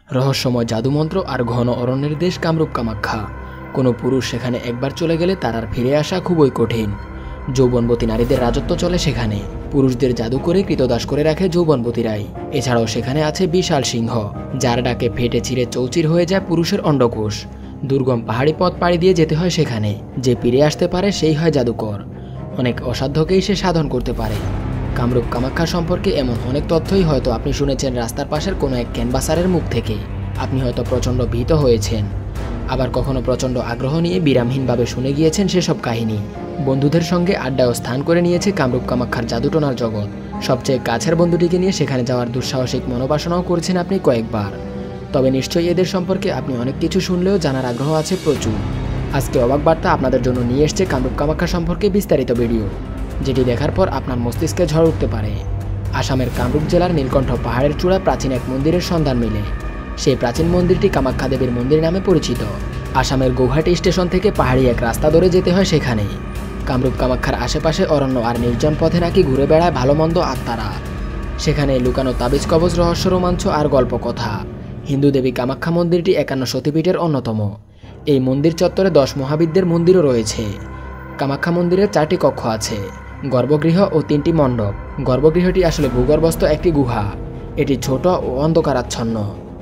রহস্যময় জাদুমন্ত্র আর ঘন অরণ্যের দেশ কামরূপ কামাখ্যা। কোনো পুরুষ সেখানে একবার চলে গেলে তার আর ফিরে আসা খুবই কঠিন। যৌবনবতী নারীদের রাজত্ব চলে সেখানে। পুরুষদের জাদু করে কৃতদাস করে রাখে যৌবনবতীরাই। এছাড়াও সেখানে আছে বিশাল সিংহ, যার ডাকে ফেটে চিরে চৌচির হয়ে যায় পুরুষের অন্ডকোষ। দুর্গম পাহাড়ি পথ পাড়ি দিয়ে যেতে হয় সেখানে। যে ফিরে আসতে পারে সেই হয় জাদুকর। অনেক অসাধ্যকেই সে সাধন করতে পারে। কামরূপ কামাখ্যা সম্পর্কে এমন অনেক তথ্যই হয়তো আপনি শুনেছেন রাস্তার পাশের কোনো এক ক্যানভাসারের মুখ থেকে। আপনি হয়তো প্রচণ্ড ভীত হয়েছেন, আবার কখনো প্রচণ্ড আগ্রহ নিয়ে বিরামহীনভাবে শুনে গিয়েছেন সেসব কাহিনী। বন্ধুদের সঙ্গে আড্ডাও স্থান করে নিয়েছে কামরূপ কামাখ্যার জাদুটোনার জগৎ। সবচেয়ে কাছের বন্ধুটিকে নিয়ে সেখানে যাওয়ার দুঃসাহসিক মনোবাসনাও করেছেন আপনি কয়েকবার। তবে নিশ্চয়ই এদের সম্পর্কে আপনি অনেক কিছু শুনলেও জানার আগ্রহ আছে প্রচুর। আজকে অবাক বার্তা আপনাদের জন্য নিয়ে এসছে কামরূপ কামাখ্যা সম্পর্কে বিস্তারিত ভিডিও, যেটি দেখার পর আপনার মস্তিষ্কে ঝড় উঠতে পারে। আসামের কামরূপ জেলার নীলকণ্ঠ পাহাড়ের চূড়ায় প্রাচীন এক মন্দিরের সন্ধান মিলে। সেই প্রাচীন মন্দিরটি কামাখ্যা দেবীর মন্দির নামে পরিচিত। আসামের গৌহাটি স্টেশন থেকে পাহাড়ি এক রাস্তা ধরে যেতে হয় সেখানে। কামরূপ কামাখ্যার আশেপাশে অরণ্য আর নির্জন পথে নাকি ঘুরে বেড়ায় ভালো মন্দ আত্মারা। সেখানে লুকানো তাবিজ কবজ, রহস্য, রোমাঞ্চ আর গল্প কথা। হিন্দু দেবী কামাখ্যা মন্দিরটি 51 সতীপীঠের অন্যতম। এই মন্দির চত্বরে 10 মহাবিদ্যের মন্দিরও রয়েছে। কামাখ্যা মন্দিরের 4টি কক্ষ আছে, গর্ভগৃহ ও 3টি মণ্ডপ। গর্ভগৃহটি আসলে ভূগর্ভস্থ একটি গুহা। এটি ছোট ও অন্ধকারাচ্ছন্ন।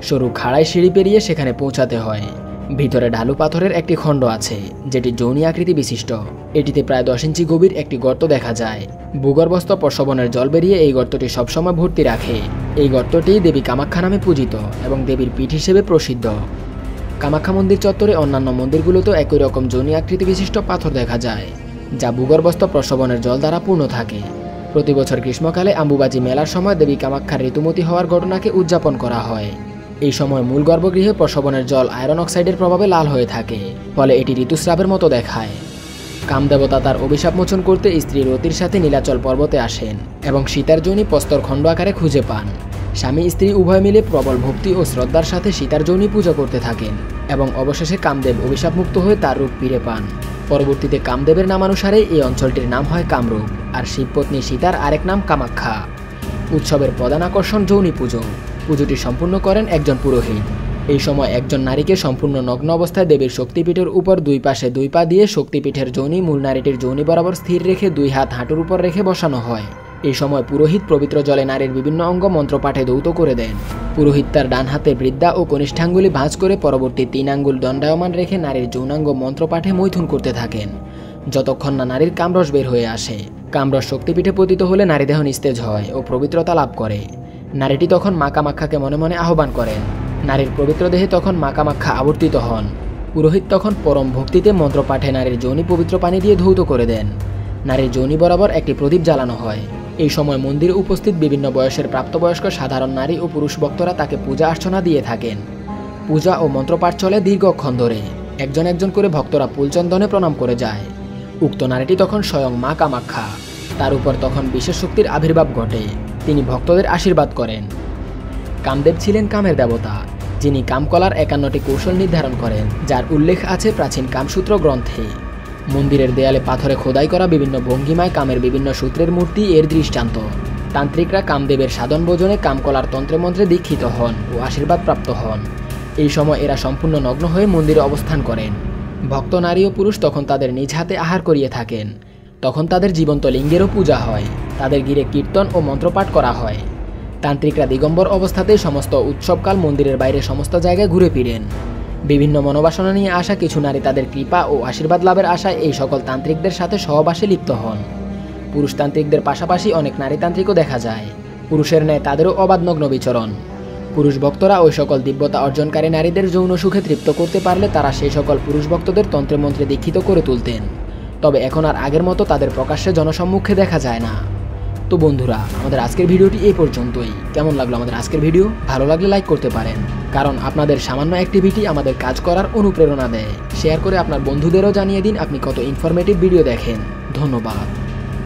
সরু খাড়াই সিঁড়ি পেরিয়ে সেখানে পৌঁছাতে হয়। ভিতরে ঢালু পাথরের একটি খণ্ড আছে, যেটি যৌনি আকৃতি বিশিষ্ট। এটিতে প্রায় 10 ইঞ্চি গভীর একটি গর্ত দেখা যায়। ভূগর্ভস্থ প্রসবনের জল বেরিয়ে এই গর্তটি সবসময় ভর্তি রাখে। এই গর্তটি দেবী কামাখ্যা নামে পূজিত এবং দেবীর পীঠ হিসেবে প্রসিদ্ধ। কামাখ্যা মন্দির চত্বরে অন্যান্য মন্দিরগুলোতেও একই রকম যৌনি আকৃতি বিশিষ্ট পাথর দেখা যায়, যা ভূগর্ভস্থ প্রসবনের জল দ্বারা পূর্ণ থাকে। প্রতি বছর গ্রীষ্মকালে আম্বুবাজি মেলার সময় দেবী কামাখ্যার ঋতুমতী হওয়ার ঘটনাকে উদযাপন করা হয়। এই সময় মূল গর্ভগৃহে প্রসবনের জল আয়রন অক্সাইডের প্রভাবে লাল হয়ে থাকে, ফলে এটি ঋতুস্রাবের মতো দেখায়। কামদেবতা তার অভিশাপ মোচন করতে স্ত্রী রতির সাথে নীলাচল পর্বতে আসেন এবং সীতার যৌনি প্রস্তর খণ্ড আকারে খুঁজে পান। স্বামী স্ত্রী উভয় মিলে প্রবল ভক্তি ও শ্রদ্ধার সাথে সীতার যৌনি পূজা করতে থাকেন এবং অবশেষে কামদেব অভিশাপমুক্ত হয়ে তার রূপ ফিরে পান। পরবর্তীতে কামদেবের নামানুসারে এই অঞ্চলটির নাম হয় কামরূপ, আর শিবপত্নী সীতার আরেক নাম কামাখ্যা। উৎসবের প্রধান আকর্ষণ যৌনি পুজো। পুজোটি সম্পূর্ণ করেন একজন পুরোহিত। এই সময় একজন নারীকে সম্পূর্ণ নগ্ন অবস্থায় দেবীর শক্তিপীঠের উপর 2 পাশে 2 পা দিয়ে শক্তিপীঠের যৌনি মূল নারীটির যৌনি বরাবর স্থির রেখে 2 হাত হাঁটুর উপর রেখে বসানো হয়। এই সময় পুরোহিত পবিত্র জলে নারীর বিভিন্ন অঙ্গ মন্ত্রপাঠে ধৌত করে দেন। পুরোহিত তার ডান হাতে বৃদ্ধা ও কনিষ্ঠাঙ্গুলি ভাঁজ করে পরবর্তী 3 আঙ্গুল দণ্ডায়মান রেখে নারীর যৌনাঙ্গ মন্ত্রপাঠে মৈথুন করতে থাকেন, যতক্ষণ না নারীর কামরস বের হয়ে আসে। কামরস শক্তিপীঠে পতিত হলে নারী দেহ নিস্তেজ হয় ও পবিত্রতা লাভ করে। নারীটি তখন মা কামাখ্যাকে মনে মনে আহ্বান করেন। নারীর পবিত্র দেহে তখন মা কামাখ্যা আবর্তিত হন। পুরোহিত তখন পরম ভক্তিতে মন্ত্রপাঠে নারীর যৌনি পবিত্র পানি দিয়ে ধৌত করে দেন। নারীর যৌনি বরাবর একটি প্রদীপ জ্বালানো হয়। এই সময় মন্দিরে উপস্থিত বিভিন্ন বয়সের প্রাপ্তবয়স্ক সাধারণ নারী ও পুরুষ ভক্তরা তাকে পূজা অর্চনা দিয়ে থাকেন। পূজা ও মন্ত্রপাঠ চলে দীর্ঘক্ষণ ধরে। একজন একজন করে ভক্তরা ফুলচন্দনে প্রণাম করে যায়। উক্ত নারীটি তখন স্বয়ং মা কামাখ্যা। তার উপর তখন বিশেষ শক্তির আবির্ভাব ঘটে। তিনি ভক্তদের আশীর্বাদ করেন। কামদেব ছিলেন কামের দেবতা, যিনি কামকলার 51টি কৌশল নির্ধারণ করেন, যার উল্লেখ আছে প্রাচীন কামসূত্র গ্রন্থে। মন্দিরের দেয়ালে পাথরে খোদাই করা বিভিন্ন ভঙ্গিমায় কামের বিভিন্ন সূত্রের মূর্তি এর দৃষ্টান্ত। তান্ত্রিকরা কামদেবের সাধন ভোজনে কামকলার তন্ত্রে দীক্ষিত হন ও আশীর্বাদ প্রাপ্ত হন। এই সময় এরা সম্পূর্ণ নগ্ন হয়ে মন্দিরে অবস্থান করেন। ভক্ত নারী ও পুরুষ তখন তাদের নিজ হাতে আহার করিয়ে থাকেন। তখন তাদের জীবন্ত লিঙ্গেরও পূজা হয়। তাদের ঘিরে কীর্তন ও মন্ত্রপাঠ করা হয়। তান্ত্রিকরা দিগম্বর অবস্থাতেই সমস্ত উৎসবকাল মন্দিরের বাইরে সমস্ত জায়গায় ঘুরে ফিরেন। বিভিন্ন মনোবাসনা নিয়ে আসা কিছু নারী তাদের কৃপা ও আশীর্বাদ লাভের আশায় এই সকল তান্ত্রিকদের সাথে সহবাসে লিপ্ত হন। পুরুষতান্ত্রিকদের পাশাপাশি অনেক নারীতান্ত্রিকও দেখা যায়। পুরুষের ন্যায় তাদেরও অবাধ নগ্ন বিচরণ। পুরুষ ভক্তরা ওই সকল দিব্যতা অর্জনকারী নারীদের যৌন সুখে তৃপ্ত করতে পারলে তারা সেই সকল পুরুষ ভক্তদের তন্ত্রে দীক্ষিত করে তুলতেন। তবে এখন আর আগের মতো তাদের প্রকাশ্যে জনসম্মুখে দেখা যায় না। তো বন্ধুরা, আমাদের আজকের ভিডিওটি এই পর্যন্তই। কেমন লাগলো আমাদের আজকের ভিডিও? ভালো লাগলে লাইক করতে পারেন, কারণ আপনাদের সামান্য অ্যাক্টিভিটি আমাদের কাজ করার অনুপ্রেরণা দেয়। শেয়ার করে আপনার বন্ধুদেরও জানিয়ে দিন আপনি কত ইনফরমেটিভ ভিডিও দেখেন। ধন্যবাদ।